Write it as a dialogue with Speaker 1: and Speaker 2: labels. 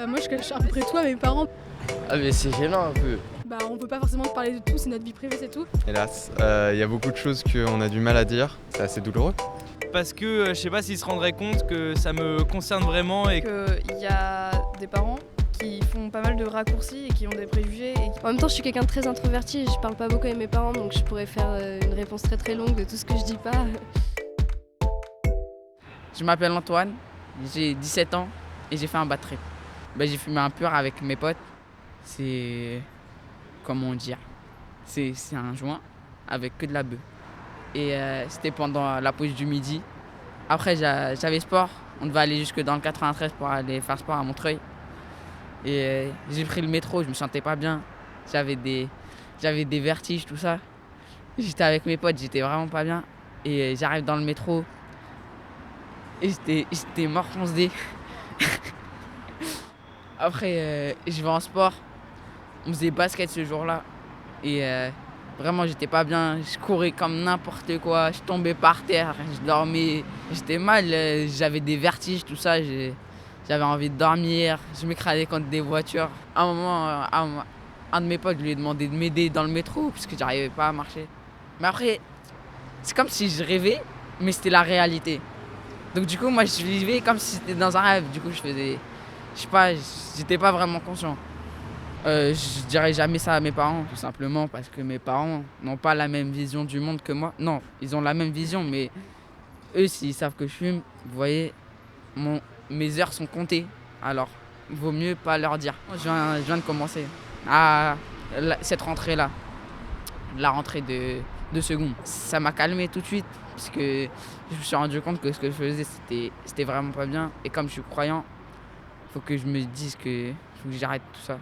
Speaker 1: Moi je cache à peu près tout à mes parents.
Speaker 2: Ah mais c'est gênant un peu.
Speaker 1: On peut pas forcément parler de tout, c'est notre vie privée, c'est tout.
Speaker 3: Hélas, il y a beaucoup de choses qu'on a du mal à dire, c'est assez douloureux.
Speaker 4: Parce que je sais pas s'ils se rendraient compte que ça me concerne vraiment et
Speaker 5: qu'il y a des parents qui font pas mal de raccourcis et qui ont des préjugés.
Speaker 6: En même temps, je suis quelqu'un de très introverti et je parle pas beaucoup avec mes parents, donc je pourrais faire une réponse très très longue de tout ce que je dis pas.
Speaker 7: Je m'appelle Antoine, j'ai 17 ans et j'ai fait un bad trip. J'ai fumé un pur avec mes potes. C'est... comment dire? C'est un joint avec que de la bœuf. Et c'était pendant la pause du midi. Après, j'avais sport. On devait aller jusque dans le 93 pour aller faire sport à Montreuil. Et j'ai pris le métro, je me sentais pas bien. J'avais des vertiges, tout ça. J'étais avec mes potes, j'étais vraiment pas bien. Et j'arrive dans le métro. Et j'étais mort foncé. Après, je vais en sport. On faisait basket ce jour-là. Et vraiment, j'étais pas bien. Je courais comme n'importe quoi. Je tombais par terre. Je dormais. J'étais mal. J'avais des vertiges, tout ça. J'avais envie de dormir. Je m'écrasais contre des voitures. À un moment, un de mes potes, je lui ai demandé de m'aider dans le métro parce que j'arrivais pas à marcher. Mais après, c'est comme si je rêvais, mais c'était la réalité. Donc du coup, moi, je vivais comme si c'était dans un rêve. Du coup, je sais pas, j'étais pas vraiment conscient. Je dirais jamais ça à mes parents, tout simplement parce que mes parents n'ont pas la même vision du monde que moi. Non, ils ont la même vision, mais eux, s'ils savent que je fume, vous voyez, mes heures sont comptées. Alors, vaut mieux pas leur dire. Je viens de commencer cette rentrée-là, la rentrée de seconde. Ça m'a calmé tout de suite, parce que je me suis rendu compte que ce que je faisais, c'était vraiment pas bien. Et comme je suis croyant, il faut que je me dise que faut que j'arrête tout ça.